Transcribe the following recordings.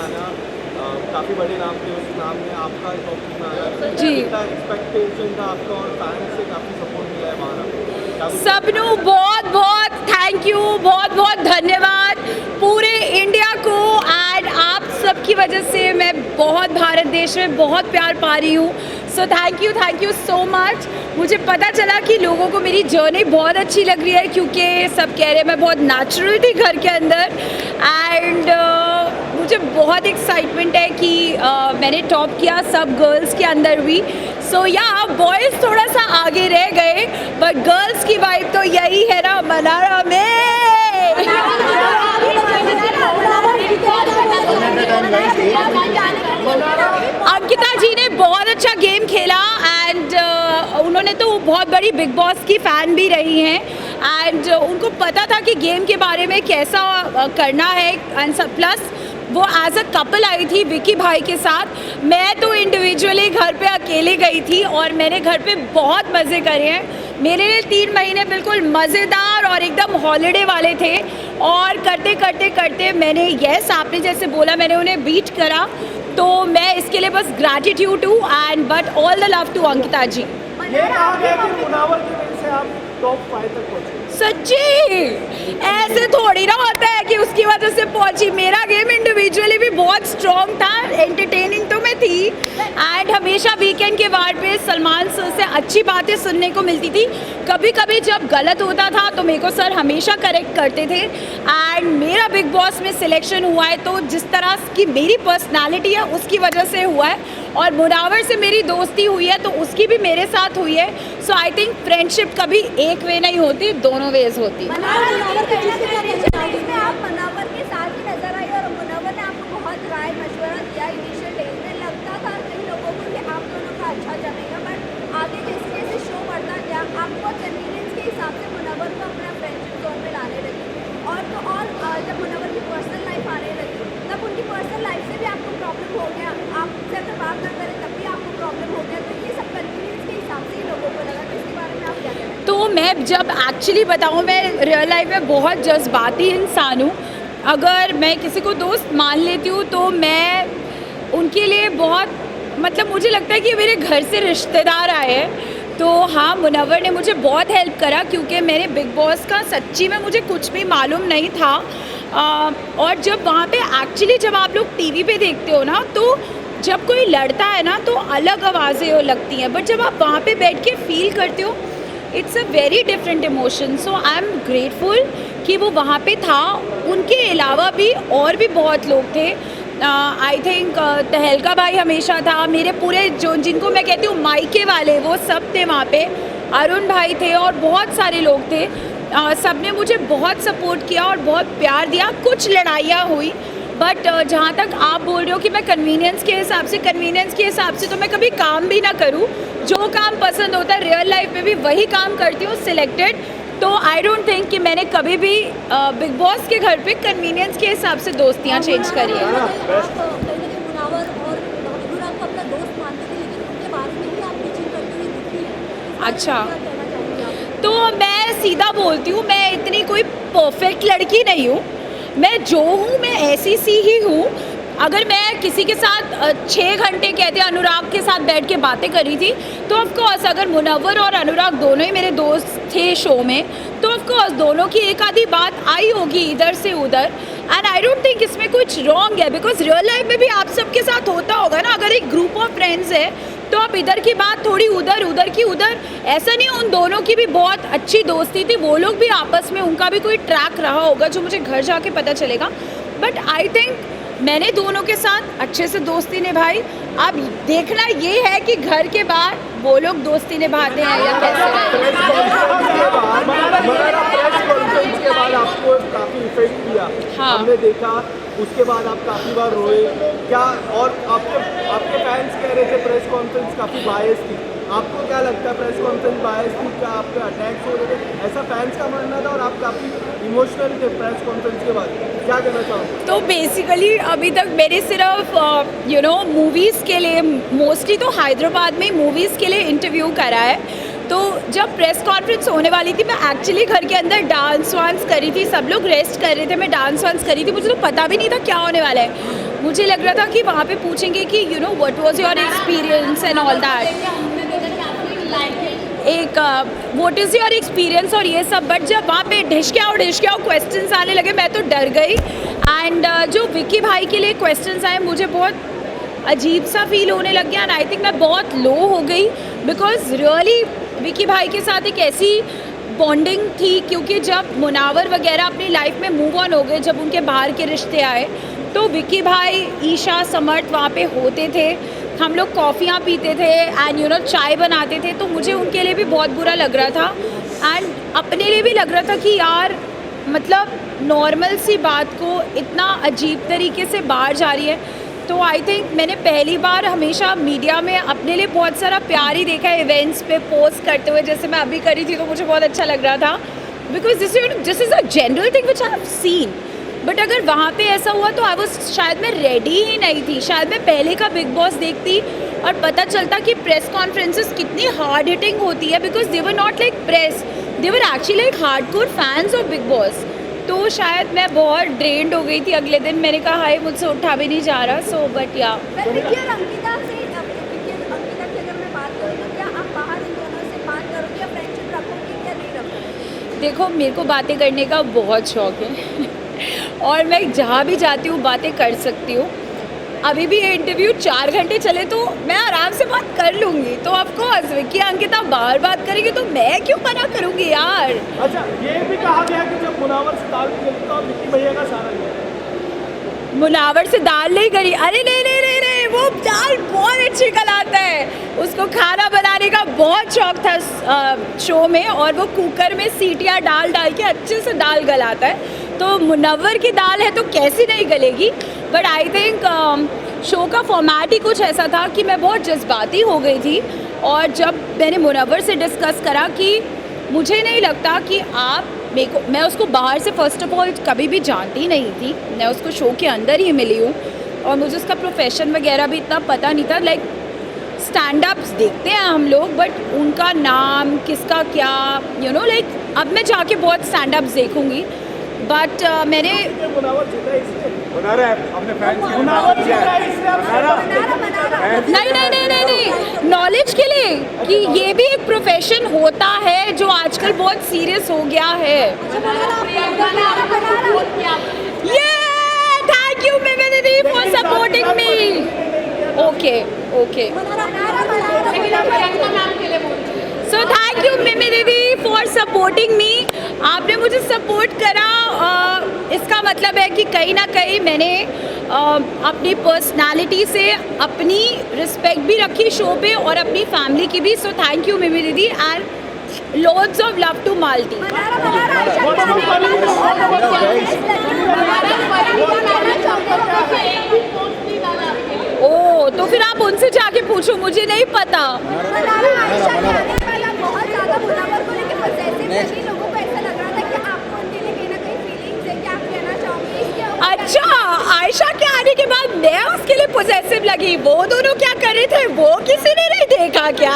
आना, काफ़ी बड़े नाम थे, उस नाम में आपका टॉप 3 में आना जी। कितना एक्सपेक्टेशन था आपका और फैंस से काफ़ी सपोर्ट मिला है वहाँ? सबनू बहुत बहुत थैंक यू, बहुत बहुत धन्यवाद पूरे इंडिया को। एंड आप सबकी वजह से मैं बहुत भारत देश में बहुत प्यार पा रही हूँ। So thank you so much. मुझे पता चला कि लोगों को मेरी जर्नी बहुत अच्छी लग रही है, क्योंकि सब कह रहे हैं मैं बहुत नेचुरल थी घर के अंदर। एंड मुझे बहुत एक्साइटमेंट है कि मैंने टॉप किया सब गर्ल्स के अंदर भी। सो या बॉयज़ थोड़ा सा आगे रह गए, बट गर्ल्स की वाइब तो यही है ना, मनारा में। अंकिता जी ने बहुत अच्छा गेम खेला एंड उन्होंने तो बहुत बड़ी बिग बॉस की फ़ैन भी रही हैं एंड उनको पता था कि गेम के बारे में कैसा करना है। एंड प्लस वो एज अ कपल आई थी विकी भाई के साथ। मैं तो इंडिविजुअली घर पे अकेले गई थी और मैंने घर पे बहुत मज़े करे हैं। मेरे लिए 3 महीने बिल्कुल मज़ेदार और एकदम हॉलिडे वाले थे। और करते करते करते मैंने यस आपने जैसे बोला मैंने उन्हें बीट करा, तो मैं इसके लिए बस gratitude to and but all the love to Ankita ji. ये कहा गया कि मुनावर की वजह से आप टॉप 5 तक पहुँचे। सच्ची ऐसे थोड़ी ना होता है कि उसकी वजह से पहुंची। मेरा गेम इंडिविजुअली भी बहुत स्ट्रॉन्ग था, एंटरटेनिंग तो मैं थी एंड हमेशा वीकेंड के वार पे सलमान सर से अच्छी बातें सुनने को मिलती थी। कभी कभी जब गलत होता था तो मेरे को सर हमेशा करेक्ट करते थे। एंड मेरा बिग बॉस में सिलेक्शन हुआ है तो जिस तरह की मेरी पर्सनालिटी है उसकी वजह से हुआ है, और मुनावर से मेरी दोस्ती हुई है तो उसकी भी मेरे साथ हुई है। सो आई थिंक फ्रेंडशिप कभी एक वे नहीं होती, दोनों वेज होती। आप मुनावर के साथ ही नजर आई और मुनावर ने आपको बहुत राय मशवरा दिया इनिशियल डेज में। लगता था कई लोगों को कि आप दोनों का अच्छा चलेगा, बट आगे जैसे जैसे शो बढ़ता गया आपको कन्वीनियंस के हिसाब से मुनावर को अपना फ्रेंडशिप जोन में लाने लगी। और तो और जब मुनावर की पर्सनल लाइफ आने लगी तब उनकी पर्सनल लाइफ से भी आपको प्रॉब्लम हो गया, आपसे अगर बात ना करें तब भी आपको प्रॉब्लम हो गया। तो ये सब कन्वीनियंस के हिसाब से ही लोगों को लगा। तो इसके बारे में आप क्या कहें? तो मैं जब एक्चुअली बताऊँ, मैं रियल लाइफ में बहुत जज्बाती इंसान हूँ। अगर मैं किसी को दोस्त मान लेती हूँ तो मैं उनके लिए बहुत मतलब मुझे लगता है कि मेरे घर से रिश्तेदार आए हैं। तो हाँ, मुनव्वर ने मुझे बहुत हेल्प करा क्योंकि मेरे बिग बॉस का सच्ची में मुझे कुछ भी मालूम नहीं था। और जब वहाँ पे एक्चुअली जब आप लोग टीवी पे देखते हो ना, तो जब कोई लड़ता है ना तो अलग आवाज़ें लगती हैं, बट जब आप वहाँ पे बैठ के फील करते हो it's a very different emotion. So I am grateful कि वो वहाँ पे था। उनके अलावा भी और भी बहुत लोग थे। आई थिंक तहलका भाई हमेशा था। मेरे पूरे जो जिनको मैं कहती हूँ मायके वाले वो सब थे वहाँ पे। अरुण भाई थे और बहुत सारे लोग थे। सब ने मुझे बहुत सपोर्ट किया और बहुत प्यार दिया। कुछ लड़ाइयाँ हुई, बट जहाँ तक आप बोल रहे हो कि मैं कन्वीनियंस के हिसाब से तो मैं कभी काम भी ना करूँ। जो काम पसंद होता है रियल लाइफ में भी वही काम करती हूँ सिलेक्टेड। तो आई डोंट थिंक कि मैंने कभी भी बिग बॉस के घर पे कन्वीनियंस के हिसाब से दोस्तियाँ चेंज करी है। मुनावर और हुजूर आपको अपना दोस्त मानते थे, लेकिन उनके बारे में ही आप टीचिंग करते हुए दिखी है। अच्छा, तो मैं सीधा बोलती हूँ, मैं इतनी कोई परफेक्ट लड़की नहीं हूँ। मैं जो हूँ मैं ऐसी सी ही हूँ। अगर मैं किसी के साथ 6 घंटे कहते अनुराग के साथ बैठ के बातें करी थी तो ऑफकोर्स अगर मुनव्वर और अनुराग दोनों ही मेरे दोस्त थे शो में तो ऑफकोर्स दोनों की एक आधी बात आई होगी इधर से उधर। एंड आई डोंट थिंक इसमें कुछ रॉन्ग है, बिकॉज रियल लाइफ में भी आप सबके साथ होता होगा ना। अगर एक ग्रुप ऑफ फ्रेंड्स है तो आप इधर की बात थोड़ी उधर, उधर की उधर, ऐसा नहीं। उन दोनों की भी बहुत अच्छी दोस्ती थी। वो लोग भी आपस में उनका भी कोई ट्रैक रहा होगा जो मुझे घर जाके पता चलेगा। बट आई थिंक मैंने दोनों के साथ अच्छे से दोस्ती निभाई। अब देखना ये है कि घर के बाहर वो लोग दोस्ती निभाते हैं या कैसे। के बाद आपको काफ़ी इफेक्ट किया। हाँ। हमने देखा उसके बाद आप काफ़ी बार रोए क्या, और आपके फैंस कह रहे थे प्रेस कॉन्फ्रेंस काफ़ी बायस थी। आपको क्या लगता है प्रेस कॉन्फ्रेंस बायस थी? क्या आप पे अटैक्स हो रहे थे? ऐसा फैंस का मानना था और आप काफ़ी इमोशनल थे प्रेस कॉन्फ्रेंस के बाद। क्या कहना चाहोगे? तो बेसिकली अभी तक मैंने सिर्फ मूवीज़ के लिए, मोस्टली तो हैदराबाद में मूवीज़ के लिए इंटरव्यू करा है। तो जब प्रेस कॉन्फ्रेंस होने वाली थी मैं एक्चुअली घर के अंदर डांस वांस करी थी। सब लोग रेस्ट कर रहे थे, मैं डांस वांस करी थी। मुझे तो पता भी नहीं था क्या होने वाला है। मुझे लग रहा था कि वहाँ पे पूछेंगे कि you know what was your experience and all that, एक व्हाट इज़ योर एक्सपीरियंस और ये सब, बट जब वहाँ पे ढिश के आओ क्वेश्चंस आने लगे मैं तो डर गई। एंड जो विक्की भाई के लिए क्वेश्चंस आए मुझे बहुत अजीब सा फील होने लग गया एंड आई थिंक मैं बहुत लो हो गई, बिकॉज रियली विक्की भाई के साथ एक ऐसी बॉन्डिंग थी, क्योंकि जब मुनावर वगैरह अपनी लाइफ में मूव ऑन हो गए, जब उनके बाहर के रिश्ते आए, तो विक्की भाई, ईशा, समर्थ वहाँ पे होते थे, हम लोग कॉफ़ियाँ पीते थे एंड यू नो चाय बनाते थे, तो मुझे उनके लिए भी बहुत बुरा लग रहा था एंड अपने लिए भी लग रहा था कि यार मतलब नॉर्मल सी बात को इतना अजीब तरीके से बाहर जा रही है। तो आई थिंक मैंने पहली बार हमेशा मीडिया में अपने लिए बहुत सारा प्यार ही देखा है, इवेंट्स पे पोस्ट करते हुए, जैसे मैं अभी करी थी तो मुझे बहुत अच्छा लग रहा था, because this is a general thing which I have seen. But अगर वहाँ पे ऐसा हुआ तो आई वाज, शायद मैं रेडी ही नहीं थी, शायद मैं पहले का बिग बॉस देखती और पता चलता कि प्रेस कॉन्फ्रेंसेस कितनी हार्ड हिटिंग होती है, because they were not like press, they were actually like hardcore fans of big boss. तो शायद मैं बहुत ड्रेन्ड हो गई थी अगले दिन, मैंने कहा हाय मुझसे उठा भी नहीं जा रहा, सो बट या। विक्की और अंकिता से, विक्की और अंकिता की अगर मैं बात करूँ तो क्या आप बाहर इन दोनों से बात करोगे या फ्रेंडशिप रखोगे या नहीं रखोगे? देखो मेरे को बातें करने का बहुत शौक है और मैं जहाँ भी जाती हूँ बातें कर सकती हूँ। अभी भी ये इंटरव्यू 4 घंटे चले तो मैं आराम से बात कर लूँगी, तो ऑफकोर्स विक्की अंकिता बाहर बात करेंगे तो मैं क्यों मना करूँगी यार। अच्छा, ये भी कहा गया कि जब मुनावर से दाल निकली तो विक्की भैया का सहारा लिया। मुनावर से दाल नहीं करी, अरे नहीं, वो दाल बहुत अच्छी गलाता है, उसको खाना बनाने का बहुत शौक था शो में, और वो कुकर में सीटियाँ डाल के अच्छे से दाल गलाता है। तो मुनव्वर की दाल है तो कैसी नहीं गलेगी। बट आई थिंक शो का फॉर्मेट ही कुछ ऐसा था कि मैं बहुत जज्बाती हो गई थी, और जब मैंने मुनव्वर से डिस्कस करा कि मुझे नहीं लगता कि आप मैं उसको बाहर से फर्स्ट ऑफ ऑल कभी भी जानती नहीं थी, मैं उसको शो के अंदर ही मिली हूँ और मुझे उसका प्रोफेशन वगैरह भी इतना पता नहीं था। लाइक स्टैंड अप्स देखते हैं हम लोग, बट उनका नाम किसका क्या यू नो लाइक अब मैं जाके बहुत स्टैंड अप्स देखूँगी। बट मैंने मुनावर जीता इसलिए बना रहा है अपने फैंस की। मुनावर जीता इसलिए आप नहीं नॉलेज के लिए कि ये भी एक प्रोफेशन होता है जो आजकल बहुत सीरियस हो गया है। ये थैंक यू मिमी दीदी for supporting me. Okay so thank you Mimi दीदी फॉर सपोर्टिंग मी। आपने मुझे सपोर्ट करा, इसका मतलब है कि कहीं ना कहीं मैंने अपनी पर्सनालिटी से अपनी रिस्पेक्ट भी रखी शो पे और अपनी फैमिली की भी। सो थैंक यू मिमी दीदी and loads of love to Malti. ओ तो फिर आप उनसे जाके पूछो, मुझे नहीं पता। अच्छा, आयशा के आने के बाद मैं उसके लिए पोजेसिव लगी, वो दोनों क्या कर रहे थे वो किसी ने नहीं देखा क्या?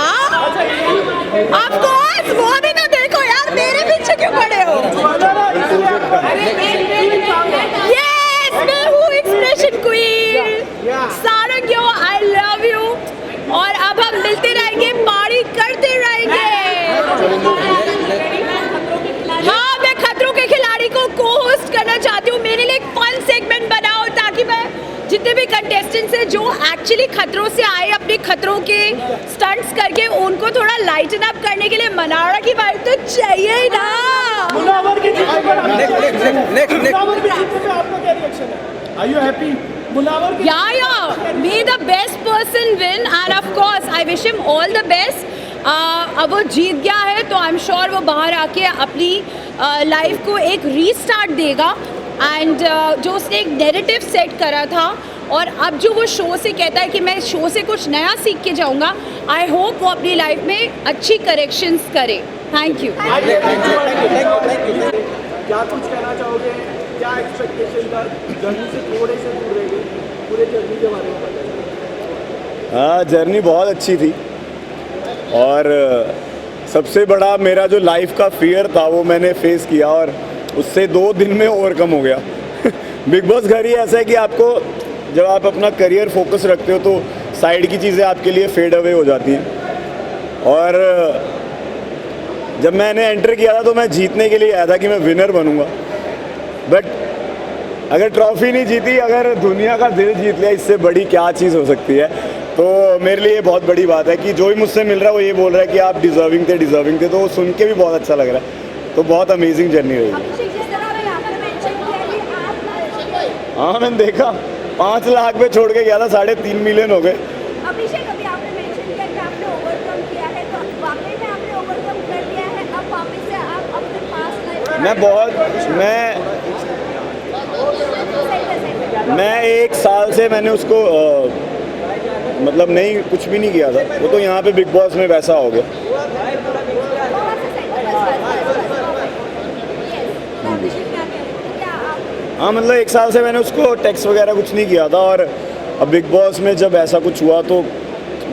ऑफ कोर्स वो भी तो देखो यार, मेरे पीछे क्यों पड़े हो? यस मैं हूँ एक्सप्रेशन क्वीन सारंगियो, आई लव यू। और अब हम मिलते रहेंगे, पार्टी करते रहेंगे। हाँ मैं खतरों के खिलाड़ी को को होस्ट करना चाहती हूँ, मेरे लिए एक फन सेगमेंट बनाओ ताकि मैं जितने भी कंटेस्टेंट्स हैं जो एक्चुअली खतरों से आए अपने खतरों के स्टंट्स करके उनको थोड़ा लाइटन अप करने के लिए मनाड़ा की वाइब तो चाहिए ही ना। मुनावर की जीत पर आपका क्या रिएक्शन है? Are you happy? मुनावर की may the best person win and of course I wish him all the best. अब वो जीत गया है तो आई एम श्योर वो बाहर आके अपनी लाइफ को एक रीस्टार्ट देगा एंड जो उसने एक नैरेटिव सेट करा था और अब जो वो शो से कहता है कि मैं शो से कुछ नया सीख के जाऊंगा, आई होप वो अपनी लाइफ में अच्छी करेक्शंस करे। Thank you. क्या कुछ कहना चाहोगे? क्या एक्सपेक्टेशन था? जर्नी से थोड़े से दूर रह गए, पूरे जर्नी के बारे में बताइए। हाँ, जर्नी बहुत अच्छी थी और सबसे बड़ा मेरा जो लाइफ का फियर था वो मैंने फेस किया और उससे 2 दिन में ओवरकम हो गया। बिग बॉस घर ही ऐसा है कि आपको जब आप अपना करियर फोकस रखते हो तो साइड की चीज़ें आपके लिए फेड अवे हो जाती हैं। और जब मैंने एंटर किया था तो मैं जीतने के लिए आया था कि मैं विनर बनूंगा, बट अगर ट्रॉफी नहीं जीती, अगर दुनिया का दिल जीत लिया, इससे बड़ी क्या चीज़ हो सकती है। तो मेरे लिए बहुत बड़ी बात है कि जो भी मुझसे मिल रहा है वो ये बोल रहा है कि आप डिज़र्विंग थे, तो वो सुन के भी बहुत अच्छा लग रहा है। तो बहुत अमेजिंग जर्नी रही। हाँ, मैंने देखा 5 लाख पे छोड़ के गया था, 3.5 मिलियन हो गए। अभिषेक, अभी आपने मेंशन किया कि आपने ओवरकम किया है, तो वाकई में आपने ओवरकम कर लिया है? अब वापस से आप अपने पास लाइफ मैं 1 साल से मैंने उसको मतलब नहीं, कुछ भी नहीं किया था। वो तो यहाँ पे बिग बॉस में वैसा हो गया। हाँ, मतलब 1 साल से मैंने उसको टेक्स्ट वगैरह कुछ नहीं किया था, और अब बिग बॉस में जब ऐसा कुछ हुआ तो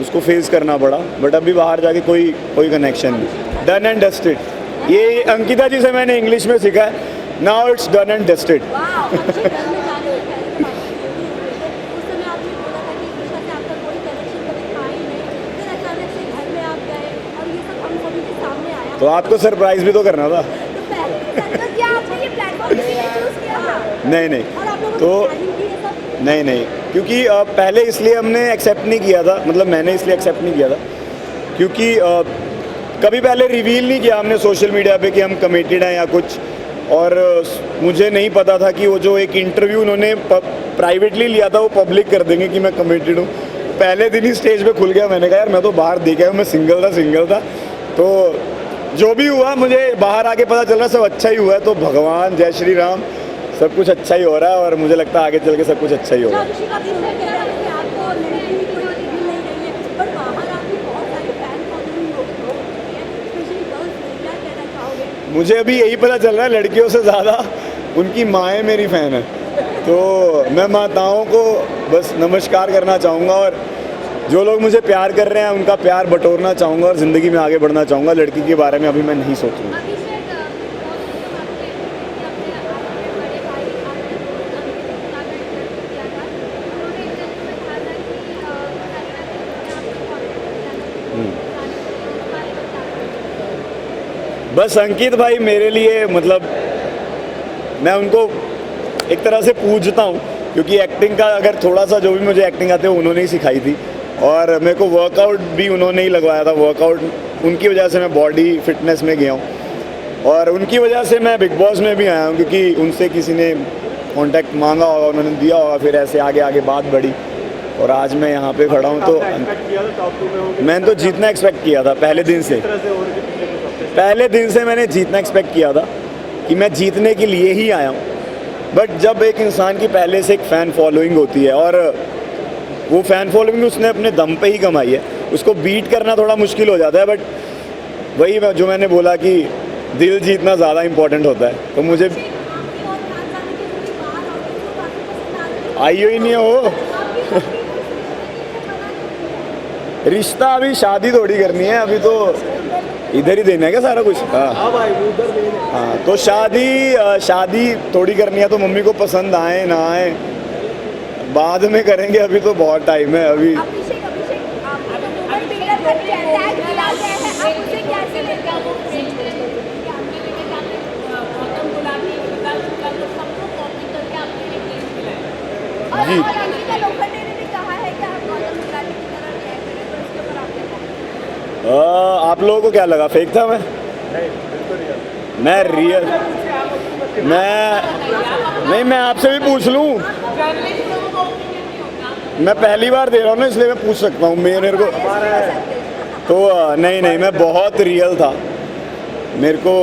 उसको फेस करना पड़ा। बट अभी बाहर जाके कोई कनेक्शन नहीं। Done and dusted. ये अंकिता जी से मैंने इंग्लिश में सीखा है। Now it's done and dusted. तो आपको सरप्राइज भी तो करना था। नहीं, तो नहीं, क्योंकि पहले इसलिए हमने एक्सेप्ट नहीं किया था, मतलब मैंने इसलिए एक्सेप्ट नहीं किया था क्योंकि कभी पहले रिवील नहीं किया हमने सोशल मीडिया पे कि हम कमिटेड हैं या कुछ। और मुझे नहीं पता था कि वो जो एक इंटरव्यू उन्होंने प्राइवेटली लिया था वो पब्लिक कर देंगे कि मैं कमिटेड हूँ। पहले दिन ही स्टेज पे खुल गया। मैंने कहा यार, मैं तो बाहर देखा हूँ, मैं सिंगल था। तो जो भी हुआ, मुझे बाहर आके पता चल रहा सब अच्छा ही हुआ है। तो भगवान, जय श्री राम, सब कुछ अच्छा ही हो रहा है और मुझे लगता है आगे चल के सब कुछ अच्छा ही होगा। मुझे अभी यही पता चल रहा है लड़कियों से ज़्यादा उनकी माएँ मेरी फ़ैन है। तो मैं माताओं को बस नमस्कार करना चाहूँगा, और जो लोग मुझे प्यार कर रहे हैं उनका प्यार बटोरना चाहूँगा और ज़िंदगी में आगे बढ़ना चाहूँगा। लड़की के बारे में अभी मैं नहीं सोचूँगा। बस अंकित भाई मेरे लिए, मतलब मैं उनको एक तरह से पूजता हूँ, क्योंकि एक्टिंग का अगर थोड़ा सा जो भी मुझे एक्टिंग आती है उन्होंने ही सिखाई थी, और मेरे को वर्कआउट भी उन्होंने ही लगवाया था। वर्कआउट उनकी वजह से मैं बॉडी फिटनेस में गया हूँ, और उनकी वजह से मैं बिग बॉस में भी आया हूँ, क्योंकि उनसे किसी ने कांटेक्ट मांगा होगा, उन्होंने दिया होगा, फिर ऐसे आगे बात बढ़ी और आज मैं यहाँ पे खड़ा हूँ। तो मैंने तो जीतना एक्सपेक्ट किया था पहले दिन से मैंने जीतना एक्सपेक्ट किया था कि मैं जीतने के लिए ही आया हूँ। बट जब एक इंसान की पहले से एक फ़ैन फॉलोइंग होती है, और वो फ़ैन फॉलोइंग उसने अपने दम पे ही कमाई है, उसको बीट करना थोड़ा मुश्किल हो जाता है। बट वही जो मैंने बोला कि दिल जीतना ज़्यादा इम्पोर्टेंट होता है, तो मुझे आइयो ही नहीं हो रिश्ता, अभी शादी थोड़ी करनी है, अभी तो इधर ही देना है क्या सारा कुछ। हाँ, तो शादी थोड़ी करनी है, तो मम्मी को पसंद आए ना आए बाद में करेंगे, अभी तो बहुत टाइम है। अभी जी, आप लोगों को क्या लगा, फेक था मैं रियल? मैं आपसे भी पूछ लूं, मैं पहली बार दे रहा हूँ ना, इसलिए मैं पूछ सकता हूँ। मेरे को तो नहीं, मैं बहुत रियल था। मेरे को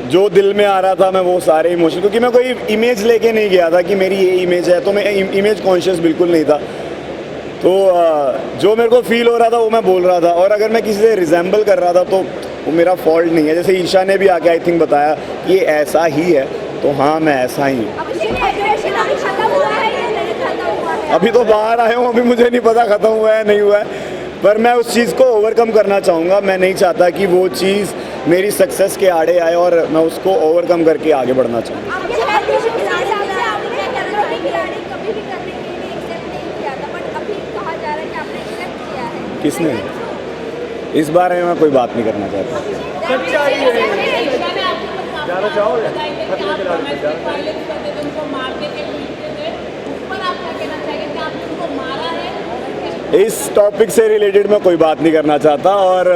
जो दिल में आ रहा था मैं वो सारे इमोशन, क्योंकि मैं कोई इमेज लेके नहीं गया था कि मेरी ये इमेज है, तो मैं इमेज कॉन्शियस बिल्कुल नहीं था। तो जो मेरे को फील हो रहा था वो मैं बोल रहा था, और अगर मैं किसी से रिजेंबल कर रहा था तो वो मेरा फॉल्ट नहीं है। जैसे ईशा ने भी आके आई थिंक बताया कि ये ऐसा ही है, तो हाँ मैं ऐसा ही हूँ। अभी तो बाहर आया हूँ, अभी मुझे नहीं पता ख़त्म हुआ है नहीं हुआ है, पर मैं उस चीज़ को ओवरकम करना चाहूँगा। मैं नहीं चाहता कि वो चीज़ मेरी सक्सेस के आड़े आए, और मैं उसको ओवरकम करके आगे बढ़ना चाहूँगा। किसने? इस बारे में मैं कोई बात नहीं करना चाहता। सच्चाई है। जाना चाहोगे? इस टॉपिक से रिलेटेड मैं कोई बात नहीं करना चाहता और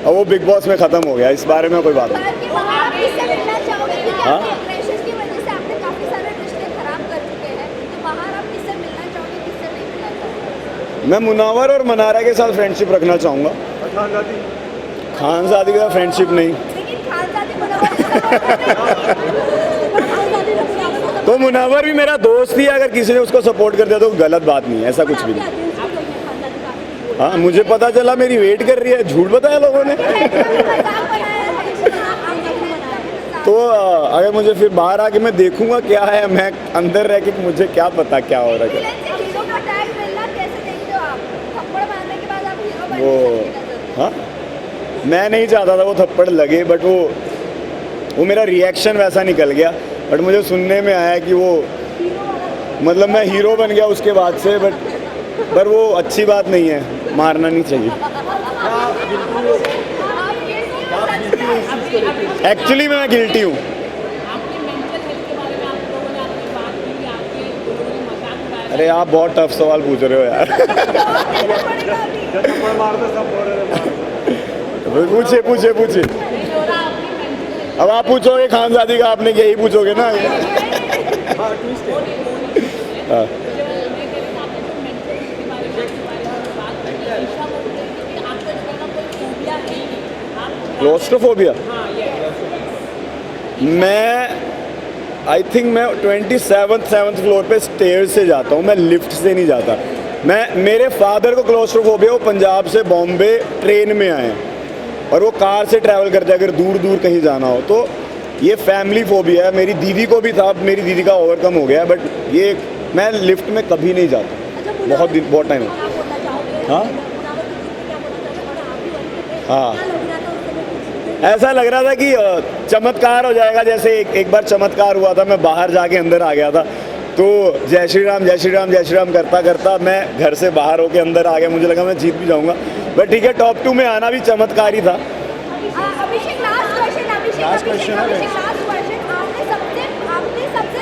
वो बिग बॉस में ख़त्म हो गया, इस बारे में कोई बात नहीं। घर के बाहर आप किससे मिलना चाहोगे? क्योंकि हाँ? आपके प्रेशर्स की वजह से आपने काफी सारे रिश्ते खराब कर चुके हैं, तो बाहर आप किससे मिलना चाहोगे, किससे नहीं मिलना चाहोगे? मैं मुनावर और मनारा के साथ फ्रेंडशिप रखना चाहूँगा। खानजादी खानजादी के साथ फ्रेंडशिप नहीं, लेकिन खानजादी मुनव्वर को support नहीं। तो मुनावर भी मेरा दोस्त ही है, अगर किसी ने उसको सपोर्ट कर दिया तो गलत बात नहीं है, ऐसा कुछ भी नहीं। हाँ, मुझे पता चला मेरी वेट कर रही है, झूठ बताया लोगों ने। तो अगर मुझे फिर बाहर आके मैं देखूंगा क्या है, मैं अंदर रह के मुझे क्या पता क्या हो रहा है। वो हाँ, मैं नहीं चाहता था वो थप्पड़ लगे, बट वो मेरा रिएक्शन वैसा निकल गया। बट मुझे सुनने में आया कि वो मतलब मैं हीरो बन गया उसके बाद से, पर वो अच्छी बात नहीं है, मारना नहीं चाहिए। एक्चुअली मैं गिल्टी हूँ। अरे आप बहुत टफ सवाल पूछ रहे हो यार। पूछे पूछे पूछे, अब आप पूछोगे खानजादी का, आपने यही पूछोगे ना। हाँ। क्लोस्ट्रोफोबिया, मैं आई थिंक मैं 27th फ्लोर पे स्टेयर से जाता हूँ, मैं लिफ्ट से नहीं जाता। मेरे फादर को क्लोस्ट्रोफोबिया, वो पंजाब से बॉम्बे ट्रेन में आए हैं और वो कार से ट्रैवल करते हैं अगर दूर दूर कहीं जाना हो। तो ये फैमिली फोबिया है, मेरी दीदी को भी था, मेरी दीदी का ओवरकम हो गया, बट ये मैं लिफ्ट में कभी नहीं जाता, बहुत टाइम हो। हाँ हाँ, ऐसा लग रहा था कि चमत्कार हो जाएगा, जैसे एक बार चमत्कार हुआ था, मैं बाहर जाके अंदर आ गया था, तो जय श्री राम जय श्री राम जय श्री राम करता करता मैं घर से बाहर होके अंदर आ गया, मुझे लगा मैं जीत भी जाऊंगा, बट ठीक है, टॉप 2 में आना भी चमत्कार ही था। अभिषेक लास्ट क्वेश्चन, आपने सबसे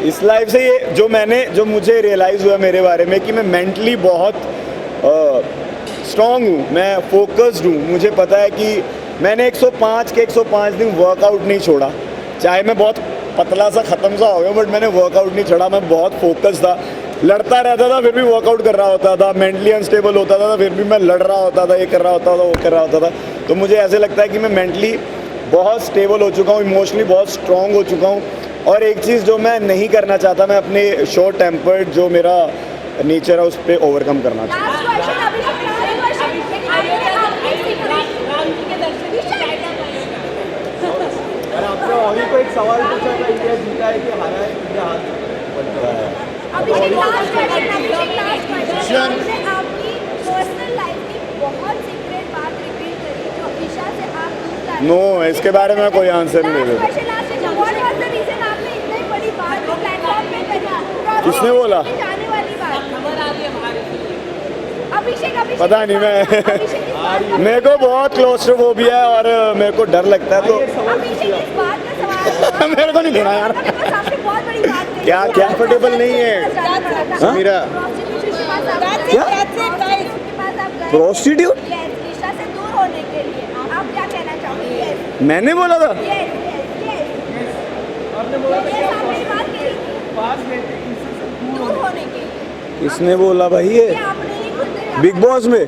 इस लाइफ से ये जो मुझे रियलाइज़ हुआ मेरे बारे में कि मैं मेंटली बहुत स्ट्रॉन्ग हूँ, मैं फोकस्ड हूँ। मुझे पता है कि मैंने 105 दिन वर्कआउट नहीं छोड़ा, चाहे मैं बहुत पतला सा ख़त्म सा हो गया, बट मैंने वर्कआउट नहीं छोड़ा। मैं बहुत फोकस था, लड़ता रहता था फिर भी वर्कआउट कर रहा होता था, मेंटली अनस्टेबल होता था फिर भी मैं लड़ रहा होता था, ये कर रहा होता था वो कर रहा होता था। तो मुझे ऐसे लगता है कि मैं मेंटली बहुत स्टेबल हो चुका हूँ, इमोशनली बहुत स्ट्रॉन्ग हो चुका हूँ। और एक चीज़ जो मैं नहीं करना चाहता, मैं अपने शॉर्ट टेम्पर्ड जो मेरा नेचर है उस पर ओवरकम करना चाहता हूँ। आपने ऑली को एक सवाल पूछा था, इंडिया जीता है कि हारा है, इंडिया हार बनता है। अभिषेक लास्ट क्वेश्चन, आपकी पर्सनल लाइफ की बहुत सीक्रेट बात रिवील करी जो ईशा से आप दूर जा रहे हैं। नो, इसके बारे में कोई आंसर नहीं दे सकता। किसने बोला? जाने वाली बात अभिषेक पता नहीं, मैं मेरे को बहुत क्लोस्ट्रोफोबिया है और मेरे को डर लगता है, तो अभिषेक इस बात का सवाल मेरे को नहीं देना यार। आपने बहुत बड़ी बात कही। क्या कंफर्टेबल नहीं है मेरा क्या प्रोस्टिट्यूट? ईशा से दूर होने के लिए आप क्या कहना चाहोगे? मैंने बोला था? दूर होने के लिए किसने बोला भाई ये? बिग बॉस में?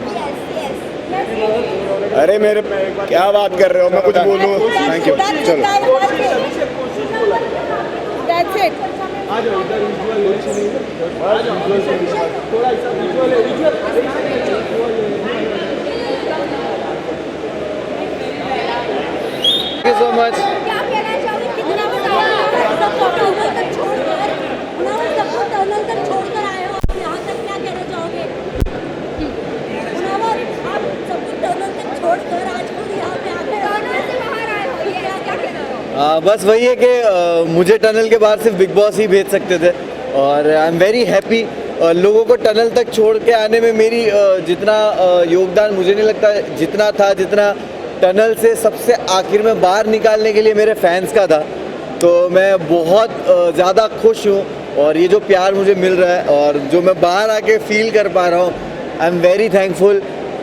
अरे मेरे क्या बात कर रहे हो, मैं कुछ बोलूँ? थैंक यू, चलो। That's it. आ जाओ इधर, थोड़ा सा visual Thank you so much. क्या कहना चाहोगे? कितना टनल तक छोड़कर आए हो आप यहाँ तक, क्या कहना चाहोगे? आप सब कुछ टनल तक छोड़कर आज खुद यहाँ पे आके टनल से बाहर आए हो, ये क्या कहना चाहोगे? बस वही है कि मुझे टनल के बाहर सिर्फ बिग बॉस ही भेज सकते थे, और आई एम वेरी हैप्पी। लोगों को टनल तक छोड़ के आने में मेरी जितना योगदान मुझे नहीं लगता जितना था, जितना टनल से सबसे आखिर में बाहर निकालने के लिए मेरे फैंस का था। तो मैं बहुत ज़्यादा खुश हूँ और ये जो प्यार मुझे मिल रहा है और जो मैं बाहर आके फील कर पा रहा हूँ, आई एम वेरी थैंकफुल।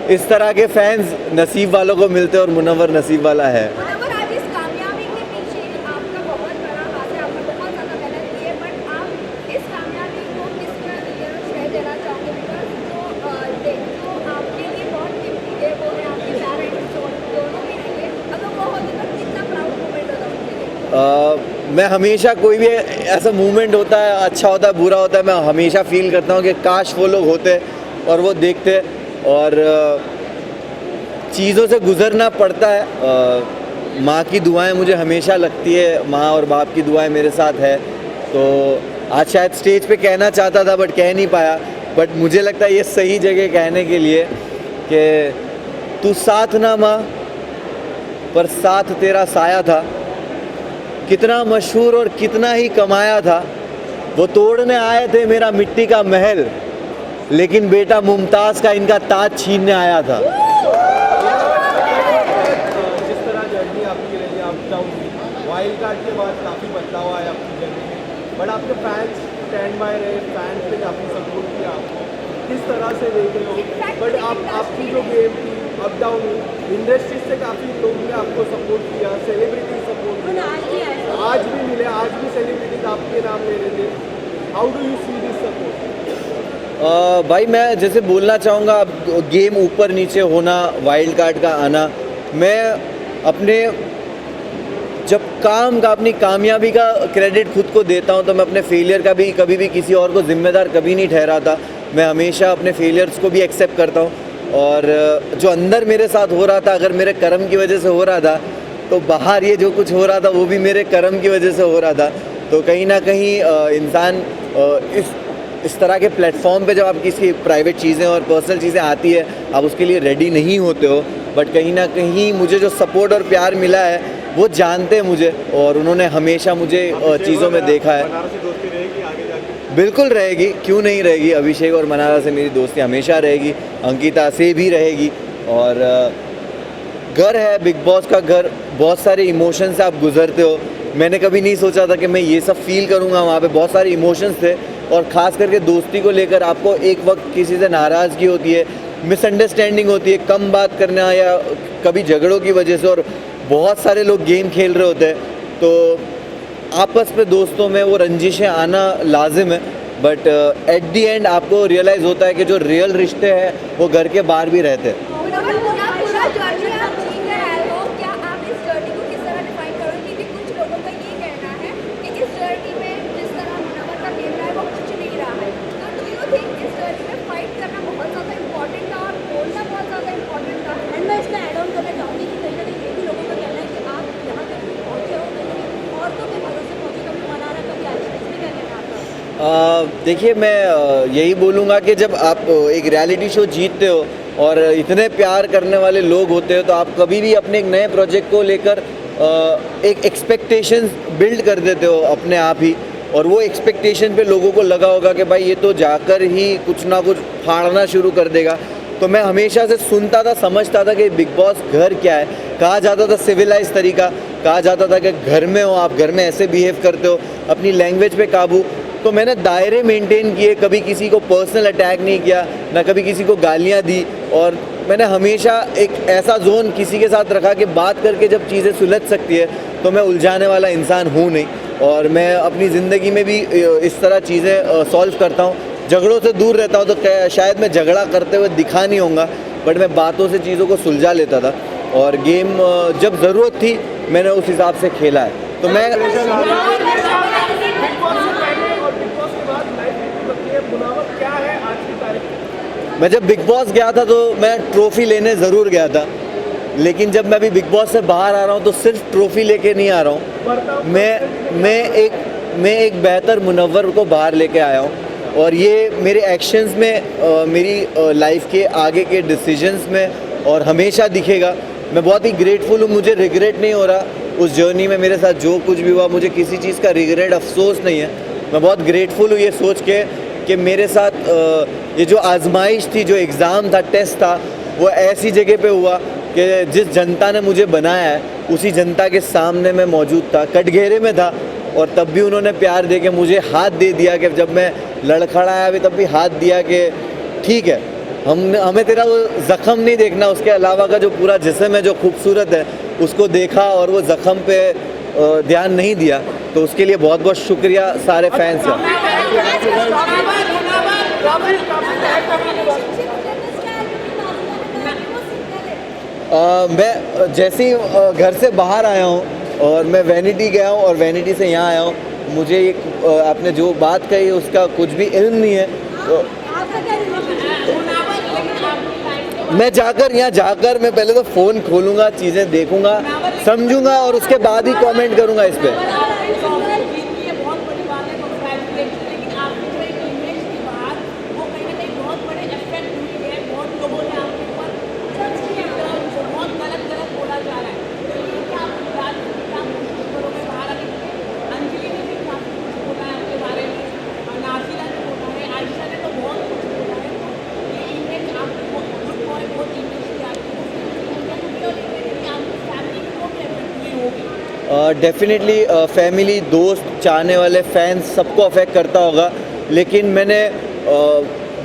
इस तरह के फैंस नसीब वालों को मिलते हैं और मुनव्वर नसीब वाला है। मुनव्वर, आज इस कामयाबी के पीछे आपका बहुत बड़ा हाथ है, आपने बहुत ज़्यादा मेहनत की है, बट आप इस कामयाबी को किसका श्रेय देना चाहोगे? बिकॉज जो आपके लिए बहुत कीमती है वो है आपके पेरेंट्स, दोनों भी रहेंगे। अगर वो होते तो कितना प्राउड मोमेंट होता उनके लिए? मैं हमेशा कोई भी ऐसा मूवमेंट होता है, अच्छा होता है, बुरा होता है, मैं हमेशा फील करता हूँ कि काश वो लोग होते और वो देखते। और चीज़ों से गुज़रना पड़ता है। माँ की दुआएं मुझे हमेशा लगती है, माँ और बाप की दुआएं मेरे साथ है। तो आज शायद स्टेज पे कहना चाहता था बट कह नहीं पाया, बट मुझे लगता है ये सही जगह कहने के लिए कि तू साथ ना माँ पर साथ तेरा साया था, कितना मशहूर और कितना ही कमाया था, वो तोड़ने आए थे मेरा मिट्टी का महल, लेकिन बेटा मुमताज़ का इनका ताज छीनने आया था। जिस तरह जर्नी आपकी रही, अप डाउन, वाइल्ड कार्ड के बाद काफ़ी बदलाव आया आपकी जर्नी में, बट आपके फैंस स्टैंड बाय रहे, फैंस ने काफ़ी सपोर्ट किया आपको, किस तरह से देख रहे हो? बट आपकी जो गेम थी अप डाउन हुई, इंडस्ट्री से काफ़ी लोग ने आपको सपोर्ट किया, सेलिब्रिटी सपोर्ट किया, आज भी मिले, आज भी सेलिब्रिटीज आपके नाम ले रहे थे। How do you see this support? भाई मैं जैसे बोलना चाहूँगा, अब गेम ऊपर नीचे होना, वाइल्ड कार्ड का आना, मैं अपने जब काम का, अपनी कामयाबी का क्रेडिट खुद को देता हूँ, तो मैं अपने फेलियर का भी कभी भी किसी और को जिम्मेदार कभी नहीं ठहराता। मैं हमेशा अपने फेलियर्स को भी एक्सेप्ट करता हूँ और जो अंदर मेरे साथ हो रहा था, अगर मेरे कर्म की वजह से हो रहा था, तो बाहर ये जो कुछ हो रहा था वो भी मेरे कर्म की वजह से हो रहा था। तो कहीं ना कहीं इंसान इस तरह के प्लेटफॉर्म पे जब आप किसी प्राइवेट चीज़ें और पर्सनल चीज़ें आती है, आप उसके लिए रेडी नहीं होते हो, बट कहीं ना कहीं मुझे जो सपोर्ट और प्यार मिला है वो जानते हैं मुझे और उन्होंने हमेशा मुझे चीज़ों में देखा है। दोस्ती रहेगी आगे जाके? बिल्कुल रहेगी, क्यों नहीं रहेगी। अभिषेक और मनारा से मेरी दोस्ती हमेशा रहेगी, अंकिता से भी रहेगी। और घर है बिग बॉस का घर, बहुत सारे इमोशन से आप गुजरते हो। मैंने कभी नहीं सोचा था कि मैं ये सब फील करूँगा। वहाँ पे बहुत सारे इमोशंस थे और ख़ास करके दोस्ती को लेकर आपको एक वक्त किसी से नाराज़गी होती है, मिसअंडरस्टैंडिंग होती है, कम बात करना या कभी झगड़ों की वजह से, और बहुत सारे लोग गेम खेल रहे होते हैं। तो आपस में दोस्तों में वो रंजिशें आना लाजिम है, बट एट दी एंड आपको रियलाइज़ होता है कि जो रियल रिश्ते हैं वो घर के बाहर भी रहते हैं। देखिए मैं यही बोलूँगा कि जब आप एक रियलिटी शो जीतते हो और इतने प्यार करने वाले लोग होते हो, तो आप कभी भी अपने एक नए प्रोजेक्ट को लेकर एक एक्सपेक्टेशंस बिल्ड कर देते हो अपने आप ही, और वो एक्सपेक्टेशन पे लोगों को लगा होगा कि भाई ये तो जाकर ही कुछ ना कुछ फाड़ना शुरू कर देगा। तो मैं हमेशा से सुनता था, समझता था कि बिग बॉस घर क्या है। कहा जाता था सिविलाइज तरीका, कहा जाता था कि घर में हो आप, घर में ऐसे बिहेव करते हो, अपनी लैंग्वेज पे काबू। तो मैंने दायरे मेंटेन किए, कभी किसी को पर्सनल अटैक नहीं किया, ना कभी किसी को गालियाँ दी, और मैंने हमेशा एक ऐसा जोन किसी के साथ रखा कि बात करके जब चीज़ें सुलझ सकती है तो मैं उलझाने वाला इंसान हूँ नहीं। और मैं अपनी ज़िंदगी में भी इस तरह चीज़ें सॉल्व करता हूँ, झगड़ों से दूर रहता हूँ। तो शायद मैं झगड़ा करते हुए दिखा नहीं होऊंगा, बट मैं बातों से चीज़ों को सुलझा लेता था, और गेम जब ज़रूरत थी मैंने उस हिसाब से खेला है। तो मैं जब बिग बॉस गया था तो मैं ट्रॉफ़ी लेने ज़रूर गया था, लेकिन जब मैं अभी बिग बॉस से बाहर आ रहा हूँ तो सिर्फ ट्रॉफ़ी लेके नहीं आ रहा हूँ, मैं एक बेहतर मुनव्वर को बाहर लेके आया हूँ। और ये मेरे एक्शंस में, मेरी लाइफ के आगे के डिसीजंस में और हमेशा दिखेगा। मैं बहुत ही ग्रेटफुल हूँ, मुझे रिग्रेट नहीं हो रहा उस जर्नी में। मेरे साथ जो कुछ भी हुआ, मुझे किसी चीज़ का रिग्रेट, अफसोस नहीं है। मैं बहुत ग्रेटफुल हूँ ये सोच के कि मेरे साथ ये जो आजमाइश थी, जो एग्ज़ाम था, टेस्ट था, वो ऐसी जगह पे हुआ कि जिस जनता ने मुझे बनाया है उसी जनता के सामने मैं मौजूद था, कटघरे में था, और तब भी उन्होंने प्यार दे के मुझे हाथ दे दिया कि जब मैं लड़खड़ाया भी तब भी हाथ दिया कि ठीक है, हमें तेरा वो ज़ख़म नहीं देखना, उसके अलावा का जो पूरा जिस्म है जो खूबसूरत है उसको देखा और वो ज़ख़म पे ध्यान नहीं दिया। तो उसके लिए बहुत बहुत शुक्रिया सारे फैंस का। मैं जैसे ही घर से बाहर आया हूँ और मैं वैनिटी गया हूँ और वैनिटी से यहाँ आया हूँ, मुझे एक आपने जो बात कही उसका कुछ भी इल्म नहीं है। तो मैं जाकर यहाँ जाकर मैं पहले तो फ़ोन खोलूँगा, चीज़ें देखूँगा, समझूँगा और उसके बाद ही कमेंट करूँगा इस पर। डेफिनेटली फैमिली, दोस्त, चाहने वाले फैंस सबको अफेक्ट करता होगा, लेकिन मैंने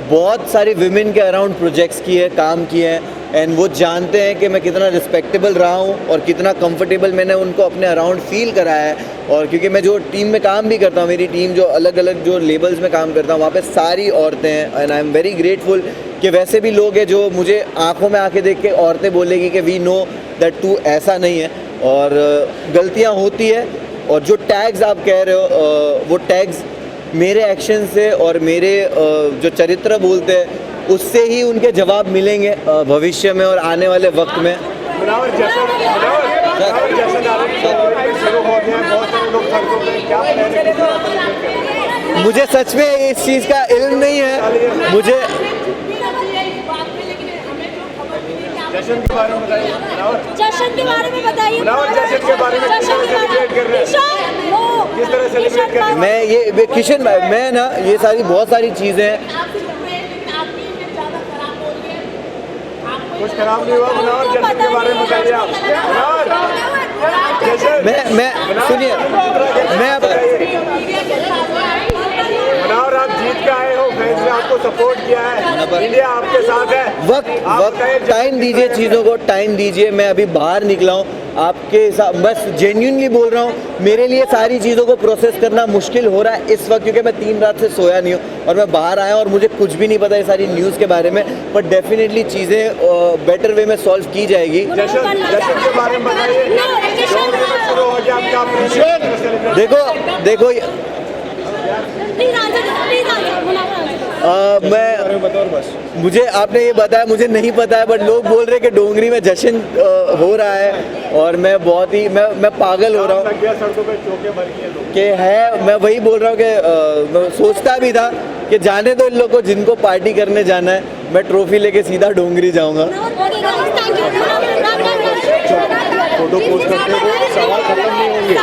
बहुत सारी विमेन के अराउंड प्रोजेक्ट्स किए, काम किए हैं, एंड वो जानते हैं कि मैं कितना रिस्पेक्टेबल रहा हूँ और कितना कंफर्टेबल मैंने उनको अपने अराउंड फील कराया है। और क्योंकि मैं जो टीम में काम भी करता हूँ, मेरी टीम जो अलग अलग जो लेबल्स में काम करता हूँ वहाँ पे सारी औरतें हैं, and I am very grateful कि वैसे भी लोग हैं जो मुझे आंखों में आके देख के औरतें बोलेगी कि वी नो दैट तू ऐसा नहीं है, और गलतियाँ होती है, और जो टैग्स आप कह रहे हो वो टैग्स मेरे एक्शन से और मेरे जो चरित्र बोलते हैं उससे ही उनके जवाब मिलेंगे भविष्य में और आने वाले वक्त में। मुझे सच में इस चीज़ का इल्म नहीं है, मुझे जश्न के बारे में बताइए। जश्न के बारे में बताइए। जश्न के बारे में किस तरह सेलिब्रेट कर रहे हैं? किस तरह सेलिब्रेट कर रहे हैं? मैं ये किशन भाई, मैं ना ये सारी बहुत सारी चीज़ें हैं। कुछ खराब नहीं हुआ। मुनावर, जश्न के बारे में बताइए आप। मैं सुनिए, मुनावर, आप जीत के आए हो, फैंस ने आपको सपोर्ट किया है, इंडिया आपके साथ है। वक्त टाइम दीजिए, चीज़ों को टाइम दीजिए। मैं अभी बाहर निकला हूँ, आपके साथ बस जेन्युइनली बोल रहा हूँ, मेरे लिए सारी चीज़ों को प्रोसेस करना मुश्किल हो रहा है इस वक्त, क्योंकि मैं 3 रात से सोया नहीं हूँ और मैं बाहर आया और मुझे कुछ भी नहीं पता ये सारी न्यूज़ के बारे में, पर डेफिनेटली चीज़ें बेटर वे में सॉल्व की जाएगी। जश्न के बारे में बताइए। शुरू हो गया आपका। देखो मुझे आपने ये बताया, मुझे नहीं पता है, बट लोग बोल रहे हैं कि डोंगरी में जश्न हो रहा है और मैं बहुत ही मैं पागल हो रहा हूँ कि है। मैं वही बोल रहा हूँ कि मैं सोचता भी था कि जाने दो इन लोगों को, जिनको पार्टी करने जाना है, मैं ट्रॉफी लेके सीधा डोंगरी जाऊँगा। फोटो पोस्ट करते हो, सवाल खत्म नहीं होंगे।